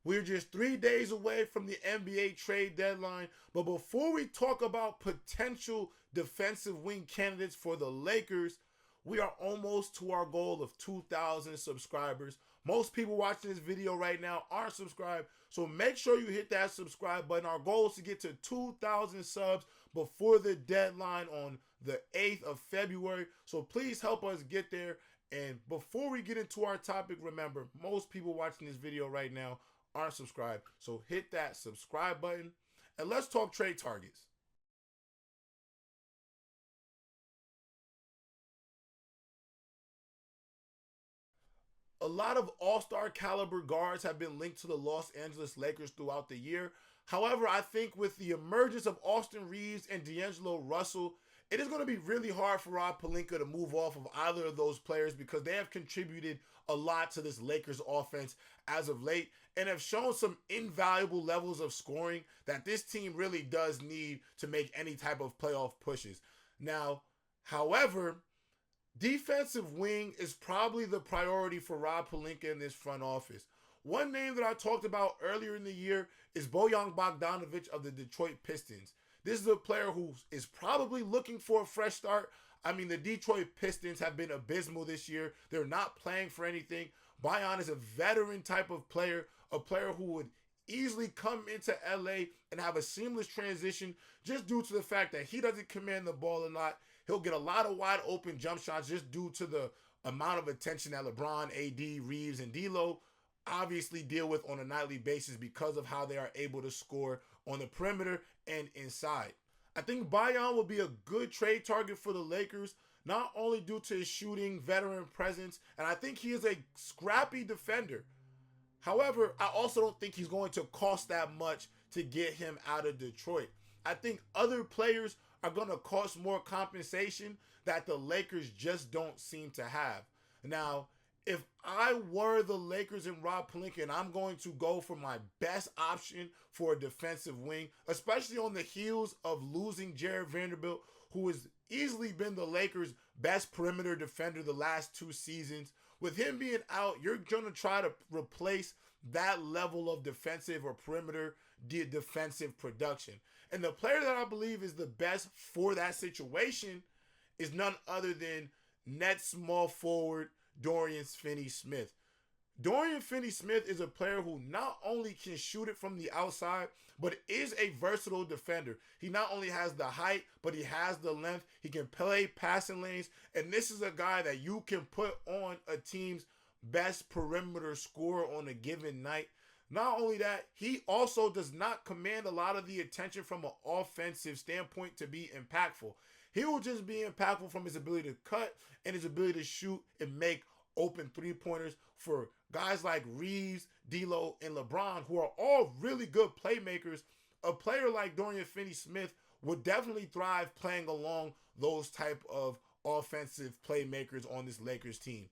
We're just 3 days away from the NBA trade deadline. But before we talk about potential defensive wing candidates for the Lakers, we are almost to our goal of 2,000 subscribers. Most people watching this video right now aren't subscribed, so make sure you hit that subscribe button. Our goal is to get to 2,000 subs before the deadline on the 8th of February. So please help us get there. And before we get into our topic, remember, most people watching this video right now aren't subscribed. So hit that subscribe button and let's talk trade targets. A lot of all-star caliber guards have been linked to the Los Angeles Lakers throughout the year. However, I think with the emergence of Austin Reaves and D'Angelo Russell, it is going to be really hard for Rob Pelinka to move off of either of those players because they have contributed a lot to this Lakers offense as of late and have shown some invaluable levels of scoring that this team really does need to make any type of playoff pushes. Now, however, defensive wing is probably the priority for Rob Pelinka in this front office. One name that I talked about earlier in the year is Bojan Bogdanovic of the Detroit Pistons. This is a player who is probably looking for a fresh start. I mean, the Detroit Pistons have been abysmal this year. They're not playing for anything. Bojan is a veteran type of player, a player who would easily come into LA and have a seamless transition just due to the fact that he doesn't command the ball a lot. He'll get a lot of wide open jump shots just due to the amount of attention that LeBron, AD, Reaves, and D'Lo obviously deal with on a nightly basis because of how they are able to score on the perimeter and inside. I think Bojan will be a good trade target for the Lakers, not only due to his shooting, veteran presence, and I think he is a scrappy defender. However, I also don't think he's going to cost that much to get him out of Detroit. I think other players are going to cost more compensation that the Lakers just don't seem to have. Now, if I were the Lakers and Rob Pelinka and I'm going to go for my best option for a defensive wing, especially on the heels of losing Jared Vanderbilt, who has easily been the Lakers' best perimeter defender the last 2 seasons, with him being out, you're going to try to replace that level of defensive or perimeter defensive production. And the player that I believe is the best for that situation is none other than Nets small forward Dorian Finney-Smith. Dorian Finney-Smith is a player who not only can shoot it from the outside, but is a versatile defender. He not only has the height, but he has the length. He can play passing lanes, and this is a guy that you can put on a team's best perimeter scorer on a given night. Not only that, he also does not command a lot of the attention from an offensive standpoint to be impactful. He will just be impactful from his ability to cut and his ability to shoot and make open three-pointers for guys like Reaves, D'Lo, and LeBron, who are all really good playmakers. A player like Dorian Finney-Smith would definitely thrive playing along those type of offensive playmakers on this Lakers team.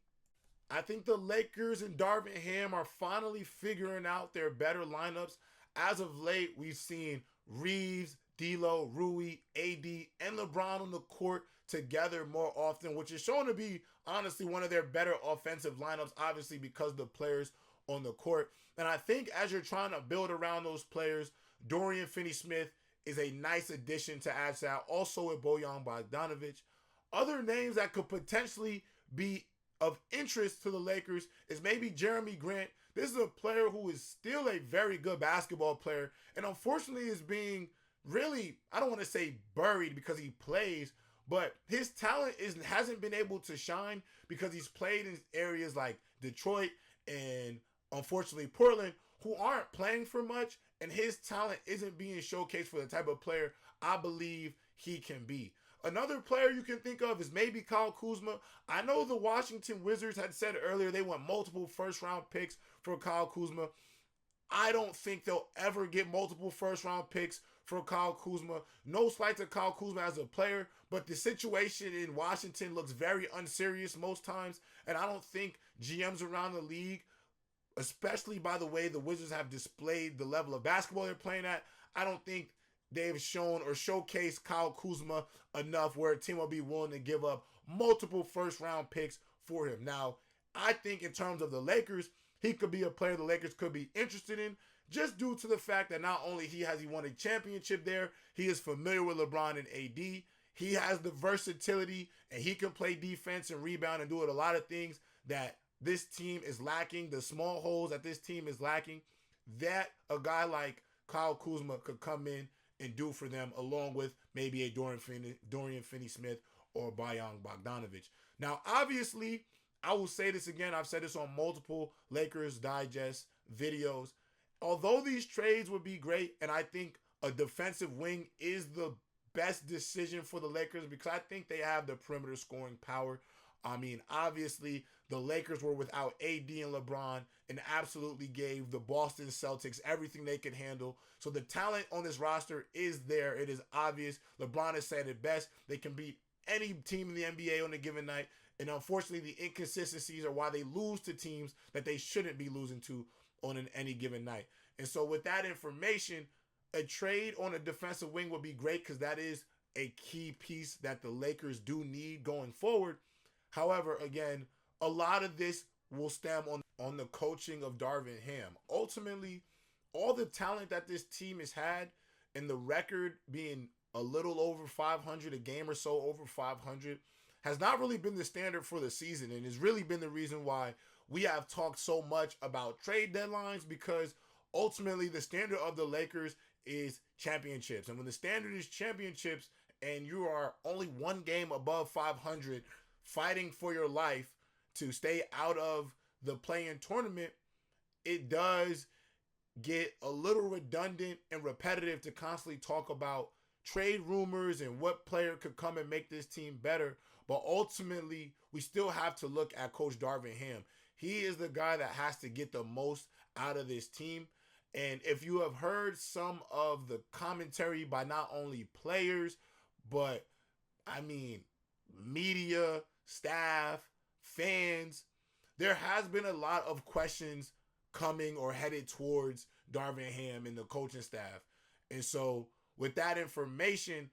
I think the Lakers and Darvin Ham are finally figuring out their better lineups. As of late, we've seen Reaves, D'Lo, Rui, AD, and LeBron on the court together more often, which is shown to be, honestly, one of their better offensive lineups, obviously because of the players on the court. And I think as you're trying to build around those players, Dorian Finney-Smith is a nice addition to add to that, also with Bojan Bogdanovic. Other names that could potentially be of interest to the Lakers is maybe Jeremy Grant. This is a player who is still a very good basketball player and unfortunately is being really, I don't want to say buried because he plays, but his talent hasn't been able to shine because he's played in areas like Detroit and unfortunately Portland who aren't playing for much, and his talent isn't being showcased for the type of player I believe he can be. Another player you can think of is maybe Kyle Kuzma. I know the Washington Wizards had said earlier they want multiple first-round picks for Kyle Kuzma. I don't think they'll ever get multiple first-round picks for Kyle Kuzma. No slight to Kyle Kuzma as a player, but the situation in Washington looks very unserious most times, and I don't think GMs around the league, especially by the way the Wizards have displayed the level of basketball they're playing at, I don't think they've shown or showcased Kyle Kuzma enough where a team will be willing to give up multiple first-round picks for him. Now, I think in terms of the Lakers, he could be a player the Lakers could be interested in, just due to the fact that not only has he won a championship there, he is familiar with LeBron and AD. He has the versatility, and he can play defense and rebound and do it a lot of things that this team is lacking, the small holes that this team is lacking, that a guy like Kyle Kuzma could come in and do for them, along with maybe a Dorian Finney-Smith or Bojan Bogdanovic. Now, obviously, I will say this again. I've said this on multiple Lakers Digest videos. Although these trades would be great, and I think a defensive wing is the best decision for the Lakers because I think they have the perimeter scoring power. I mean, obviously, the Lakers were without AD and LeBron and absolutely gave the Boston Celtics everything they could handle. So the talent on this roster is there. It is obvious. LeBron has said it best. They can beat any team in the NBA on a given night. And unfortunately, the inconsistencies are why they lose to teams that they shouldn't be losing to on any given night. And so with that information, a trade on a defensive wing would be great because that is a key piece that the Lakers do need going forward. However, again, a lot of this will stem on the coaching of Darvin Ham. Ultimately, all the talent that this team has had and the record being a little over 500, a game or so over 500, has not really been the standard for the season and has really been the reason why we have talked so much about trade deadlines because ultimately the standard of the Lakers is championships. And when the standard is championships and you are only one game above 500 fighting for your life to stay out of the play-in tournament, it does get a little redundant and repetitive to constantly talk about trade rumors and what player could come and make this team better. But ultimately, we still have to look at Coach Darvin Ham. He is the guy that has to get the most out of this team. And if you have heard some of the commentary by not only players, but media, staff, fans, there has been a lot of questions coming or headed towards Darvin Ham and the coaching staff. And so with that information,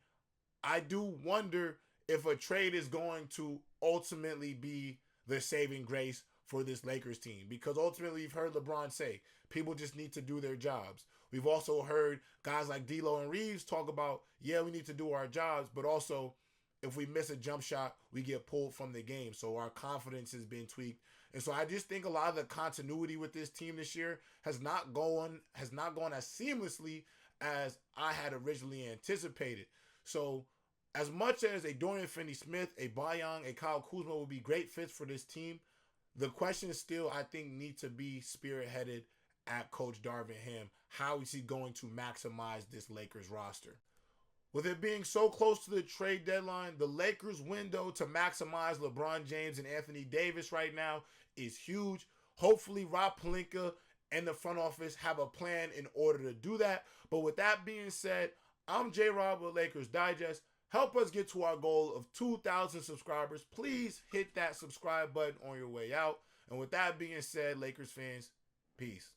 I do wonder if a trade is going to ultimately be the saving grace for this Lakers team. Because ultimately, you've heard LeBron say, people just need to do their jobs. We've also heard guys like D'Lo and Reaves talk about, yeah, we need to do our jobs, but also if we miss a jump shot, we get pulled from the game. So our confidence has been tweaked. And so I just think a lot of the continuity with this team this year has not gone as seamlessly as I had originally anticipated. So as much as a Dorian Finney-Smith, a Bojan, a Kyle Kuzma would be great fits for this team, the question still, I think, need to be spearheaded at Coach Darvin Ham. How is he going to maximize this Lakers roster? With it being so close to the trade deadline, the Lakers window to maximize LeBron James and Anthony Davis right now is huge. Hopefully, Rob Pelinka and the front office have a plan in order to do that. But with that being said, I'm JayRob with Lakers Digest. Help us get to our goal of 2,000 subscribers. Please hit that subscribe button on your way out. And with that being said, Lakers fans, peace.